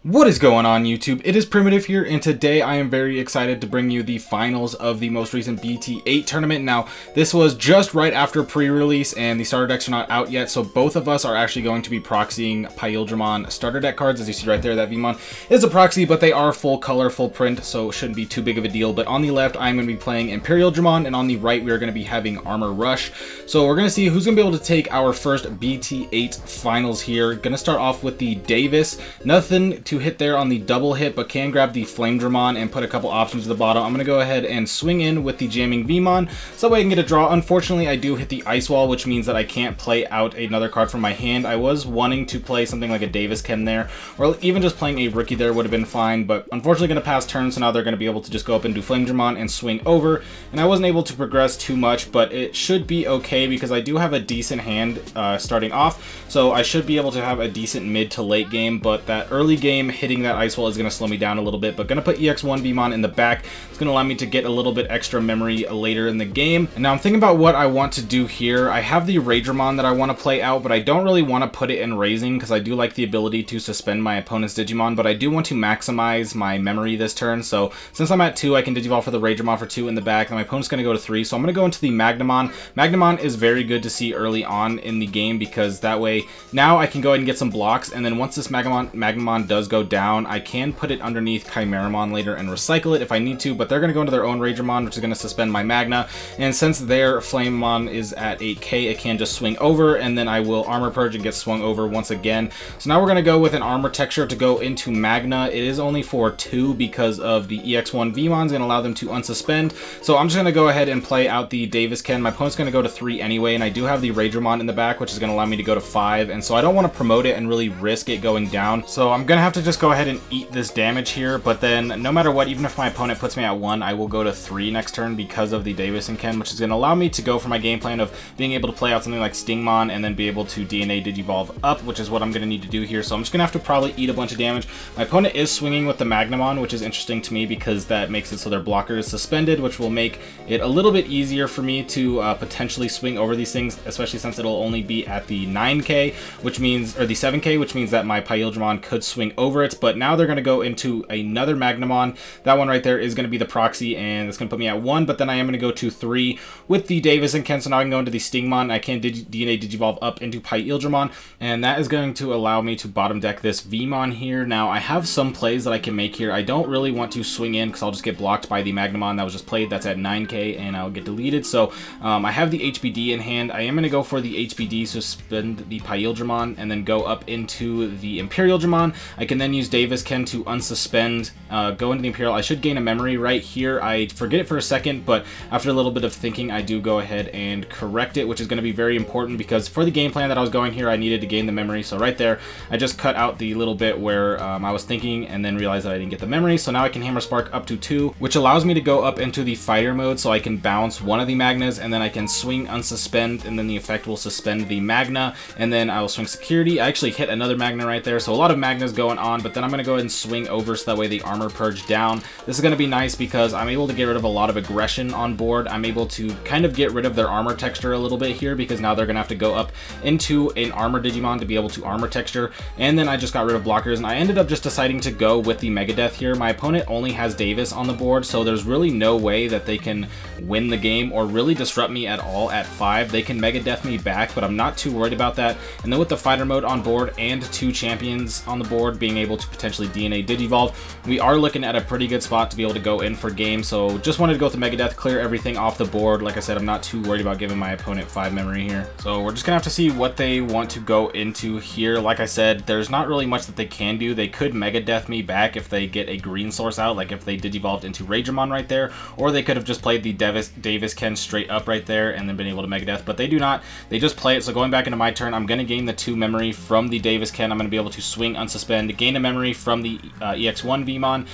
What is going on, YouTube? It is Primitive here, and today I am very excited to bring you the finals of the most recent BT8 tournament. Now, this was just right after pre-release, and the starter decks are not out yet, so both of us are actually going to be proxying Imperialdramon starter deck cards. As you see right there, that Vmon is a proxy, but they are full color, full print, so it shouldn't be too big of a deal. But on the left, I'm going to be playing Imperialdramon, and on the right, we are going to be having Armor Rush. So we're going to see who's going to be able to take our first BT8 finals here. Going to start off with the Davis. Nothing to hit there on the double hit, but can grab the Imperialdramon and put a couple options to the bottom. I'm going to go ahead and swing in with the jamming Vmon so that way I can get a draw. Unfortunately, I do hit the Ice Wall, which means that I can't play out another card from my hand. I was wanting to play something like a Davis Ken there, or even just playing a Rookie there would have been fine, but unfortunately going to pass turn, so now they're going to be able to just go up and do Imperialdramon and swing over, and I wasn't able to progress too much, but it should be okay because I do have a decent hand starting off, so I should be able to have a decent mid to late game, but that early game hitting that Ice Wall is going to slow me down a little bit. But going to put EX1 Vmon in the back. It's going to allow me to get a little bit extra memory later in the game. And now I'm thinking about what I want to do here. I have the Raidramon that I want to play out, but I don't really want to put it in raising because I do like the ability to suspend my opponent's Digimon, but I do want to maximize my memory this turn. So since I'm at 2, I can Digivolve for the Raidramon for 2 in the back, and my opponent's going to go to 3. So I'm going to go into the Magnamon. Magnamon is very good to see early on in the game because that way now I can go ahead and get some blocks, and then once this Magnamon does go down, I can put it underneath Chimeramon later and recycle it if I need to, but they're going to go into their own Raidramon, which is going to suspend my Magna, and since their Flamemon is at 8k, it can just swing over, and then I will Armor Purge and get swung over once again. So now we're going to go with an Armor Texture to go into Magna. It is only for 2 because of the EX1 Vmon is going to allow them to unsuspend, so I'm just going to go ahead and play out the Davis Ken. My opponent's going to go to 3 anyway, and I do have the Raidramon in the back, which is going to allow me to go to 5, and so I don't want to promote it and really risk it going down, so I'm going to have to just go ahead and eat this damage here. But then no matter what, even if my opponent puts me at 1, I will go to 3 next turn because of the Davis and Ken, which is going to allow me to go for my game plan of being able to play out something like Stingmon and then be able to DNA Digivolve up, which is what I'm going to need to do here. So I'm just going to have to probably eat a bunch of damage. My opponent is swinging with the Magnamon, which is interesting to me because that makes it so their blocker is suspended, which will make it a little bit easier for me to potentially swing over these things, especially since it'll only be at the 9k, which means, or the 7k, which means that my Imperialdramon could swing over it. But now they're going to go into another Magnamon. That one right there is going to be the proxy, and it's going to put me at 1, but then I am going to go to 3 with the Davis and Ken, so now I can go into the Stingmon. I can DNA Digivolve up into Imperialdramon, and that is going to allow me to bottom deck this Vmon here. Now, I have some plays that I can make here. I don't really want to swing in because I'll just get blocked by the Magnamon that was just played. That's at 9k, and I'll get deleted. So I have the HBD in hand. I am going to go for the HBD, suspend the Imperialdramon, and then go up into the Imperialdramon. I can then use Davis Ken to unsuspend, go into the Imperial. I should gain a memory right here. I forget it for a second, but after a little bit of thinking, I do go ahead and correct it, which is going to be very important because for the game plan that I was going here, I needed to gain the memory. So right there, I just cut out the little bit where I was thinking and then realized that I didn't get the memory. So now I can Hammer Spark up to 2, which allows me to go up into the fighter mode, so I can bounce one of the Magnas, and then I can swing unsuspend, and then the effect will suspend the Magna, and then I will swing security. I actually hit another Magna right there, so a lot of Magnas going on, but then I'm going to go ahead and swing over so that way the Armor Purge down. This is going to be nice because I'm able to get rid of a lot of aggression on board. I'm able to kind of get rid of their armor texture a little bit here because now they're going to have to go up into an Armor Digimon to be able to armor texture, and then I just got rid of blockers, and I ended up just deciding to go with the Megadeth here. My opponent only has Davis on the board, so there's really no way that they can win the game or really disrupt me at all at 5. They can Megadeth me back, but I'm not too worried about that. And then with the fighter mode on board and 2 champions on the board being able to potentially DNA Digivolve, we are looking at a pretty good spot to be able to go in for game. So just wanted to go with the Megadeth, clear everything off the board. Like I said, I'm not too worried about giving my opponent 5 memory here. So we're just gonna have to see what they want to go into here. Like I said, there's not really much that they can do. They could Megadeth me back if they get a green source out, like if they Digivolved into Raidramon right there, or they could have just played the Davis Ken straight up right there and then been able to Megadeth, but they do not. They just play it. So going back into my turn, I'm going to gain the 2 memory from the Davis Ken. I'm going to be able to swing, unsuspend, gain a memory from the EX1 Vmon,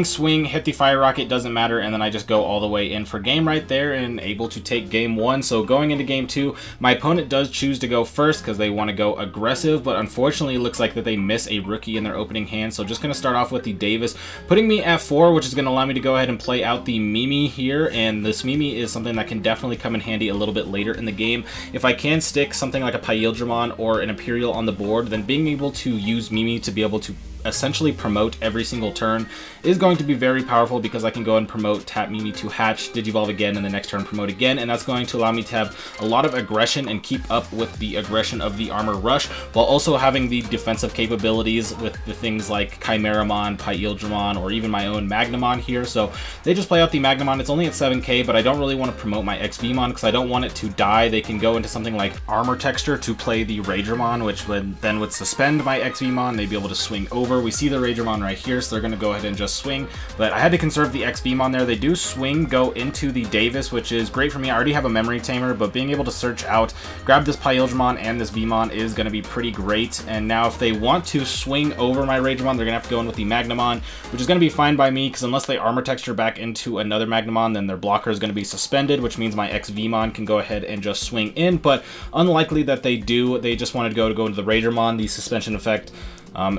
swing, hit the Fire Rocket, doesn't matter, and then I just go all the way in for game right there and able to take game 1. So going into game 2, my opponent does choose to go first because they want to go aggressive, but unfortunately it looks like that they miss a Rookie in their opening hand. So just going to start off with the Davis, putting me at 4, which is going to allow me to go ahead and play out the Mimi here, and this Mimi is something that can definitely come in handy a little bit later in the game. If I can stick something like a Imperialdramon or an Imperial on the board, then being able to use Mimi to be able to essentially promote every single turn is going to be very powerful, because I can go and promote, tap Mimi to hatch, Digivolve again, and the next turn promote again, and that's going to allow me to have a lot of aggression and keep up with the aggression of the Armor Rush, while also having the defensive capabilities with the things like Chimeramon, Imperialdramon, or even my own Magnamon here. So they just play out the Magnamon. It's only at 7k, but I don't really want to promote my XVmon because I don't want it to die. They can go into something like Armor Texture to play the Ragermon, which then would suspend my XVmon. They'd be able to swing over. We see the Ragermon right here, so they're going to go ahead and just swing, but I had to conserve the XVmon there. They do swing, go into the Davis, which is great for me. I already have a Memory Tamer, but being able to search out, grab this Imperialdramon and this Vmon is going to be pretty great. And now if they want to swing over my Ragermon, they're going to have to go in with the Magnamon, which is going to be fine by me, because unless they Armor Texture back into another Magnamon, then their blocker is going to be suspended, which means my XVmon can go ahead and just swing in, but unlikely that they do. They just wanted to go into the Ragermon. The suspension effect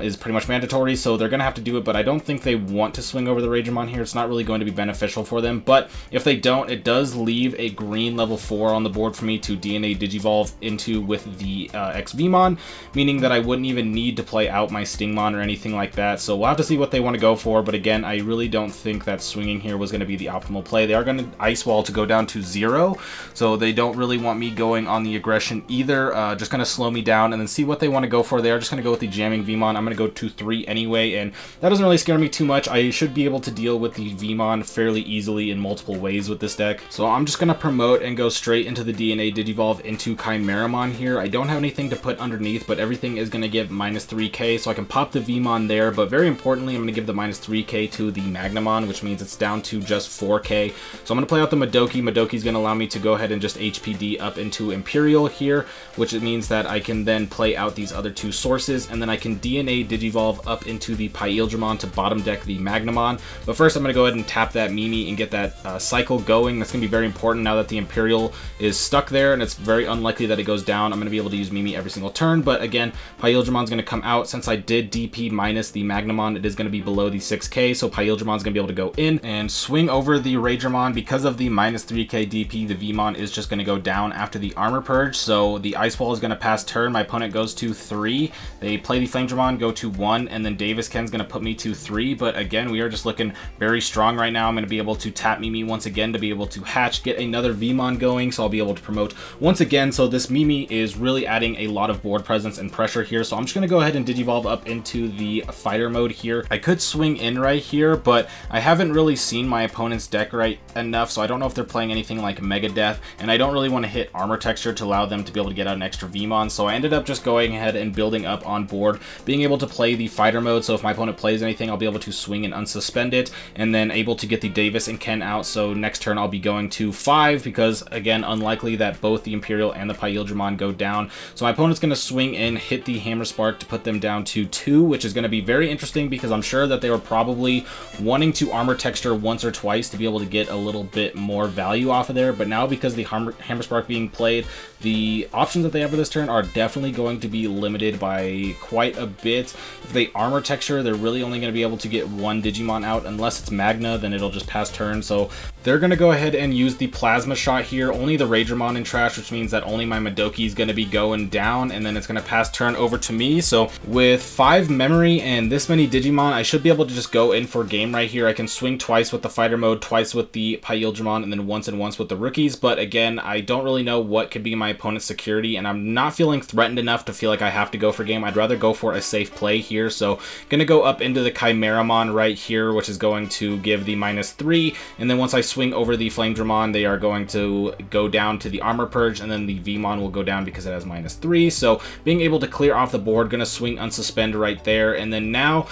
is pretty much mandatory, so they're going to have to do it, but I don't think they want to swing over the Ragermon here. It's not really going to be beneficial for them, but if they don't, it does leave a green level 4 on the board for me to DNA Digivolve into with the XVmon, meaning that I wouldn't even need to play out my Stingmon or anything like that. So we'll have to see what they want to go for, but again, I really don't think that swinging here was going to be the optimal play. They are going to Ice Wall to go down to 0, so they don't really want me going on the aggression either. Just going to slow me down and then see what they want to go for. They are just going to go with the Jamming Vmon. I'm going to go to 3 anyway, and that doesn't really scare me too much. I should be able to deal with the Vmon fairly easily in multiple ways with this deck. So I'm just going to promote and go straight into the DNA Digivolve into Chimeramon here. I don't have anything to put underneath, but everything is going to give minus 3k, so I can pop the Vmon there, but very importantly, I'm going to give the minus 3k to the Magnamon, which means it's down to just 4k. So I'm going to play out the Madoki. Madoki's going to allow me to go ahead and just HPD up into Imperial here, which it means that I can then play out these other two sources, and then I can DNA Digivolve up into the Imperialdramon to bottom deck the Magnamon. But first I'm going to go ahead and tap that Mimi and get that cycle going. That's going to be very important now that the Imperial is stuck there, and it's very unlikely that it goes down. I'm going to be able to use Mimi every single turn, but again, Imperialdramon's going to come out. Since I did DP minus the Magnamon, it is going to be below the 6k, so Imperialdramon's going to be able to go in and swing over the Ragermon. Because of the minus 3k DP, the Vmon is just going to go down after the Armor Purge, so the Ice Wall is going to pass turn. My opponent goes to 3. They play the Flamedramon, go to 1, and then Davis Ken's going to put me to 3, but again, we are just looking very strong right now. I'm going to be able to tap Mimi once again to be able to hatch, get another Vmon going, so I'll be able to promote once again. So this Mimi is really adding a lot of board presence and pressure here, so I'm just going to go ahead and Digivolve up into the fighter mode here. I could swing in right here, but I haven't really seen my opponent's deck right enough, so I don't know if they're playing anything like Mega Death, and I don't really want to hit Armor Texture to allow them to be able to get out an extra Vmon, so I ended up just going ahead and building up on board, being able to play the fighter mode, so if my opponent plays anything, I'll be able to swing and unsuspend it, and then able to get the Davis and Ken out. So next turn I'll be going to 5, because again, unlikely that both the Imperial and the Imperialdramon go down. So my opponent's going to swing in, hit the Hammer Spark to put them down to 2, which is going to be very interesting, because I'm sure that they were probably wanting to Armor Texture once or twice to be able to get a little bit more value off of there, but now because the Hammer Spark being played, the options that they have for this turn are definitely going to be limited by quite a bit. If they Armor Texture, they're really only going to be able to get one Digimon out. Unless it's Magna, then it'll just pass turn. So they're going to go ahead and use the Plasma Shot here. Only the Ragermon in trash, which means that only my Madoki is going to be going down, and then it's going to pass turn over to me. So with 5 memory and this many Digimon, I should be able to just go in for game right here. I can swing twice with the fighter mode, twice with the Imperialdramon, and then once with the rookies. But again, I don't really know what could be my opponent's security, and I'm not feeling threatened enough to feel like I have to go for game. I'd rather go for a safe play here. So gonna go up into the Chimeramon right here, which is going to give the -3, and then once I swing over the Flamedramon, they are going to go down to the Armor Purge, and then the Vmon will go down because it has -3. So being able to clear off the board, gonna swing unsuspend right there, and then now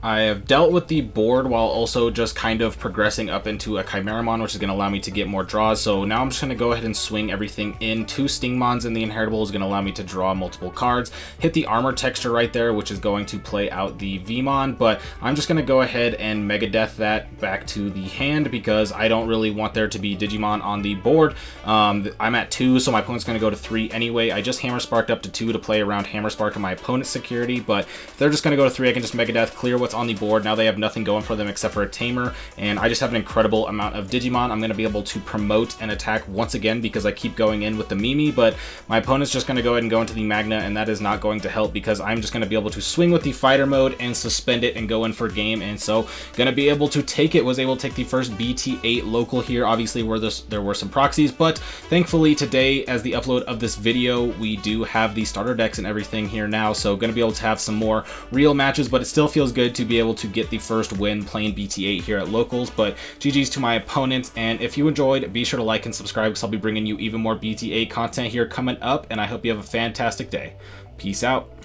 I have dealt with the board while also just kind of progressing up into a Chimeramon, which is going to allow me to get more draws. So now I'm just going to go ahead and swing everything in. 2 Stingmons in the Inheritable is going to allow me to draw multiple cards. Hit the Armor Texture right there, which is going to play out the Vmon, but I'm just going to go ahead and Mega Death that back to the hand because I don't really want there to be Digimon on the board. I'm at 2, so my opponent's going to go to 3 anyway. I just Hammer Sparked up to 2 to play around Hammer Spark to my opponent's security, but if they're just going to go to 3, I can just Mega Death, clear what's on the board. Now they have nothing going for them except for a Tamer, and I just have an incredible amount of Digimon. I'm going to be able to promote and attack once again because I keep going in with the Mimi, but my opponent's just going to go ahead and go into the Magna, and that is not going to help because I'm just going to be able to swing with the fighter mode and suspend it and go in for game, and so going to be able to take it. Was able to take the first BT8 local here, obviously where there were some proxies, but thankfully today, as the upload of this video, we do have the starter decks and everything here now, so going to be able to have some more real matches, but it still feels good to be able to get the first win playing BT8 here at locals. But GG's to my opponents, and if you enjoyed, be sure to like and subscribe because I'll be bringing you even more BT8 content here coming up, and I hope you have a fantastic day. Peace out.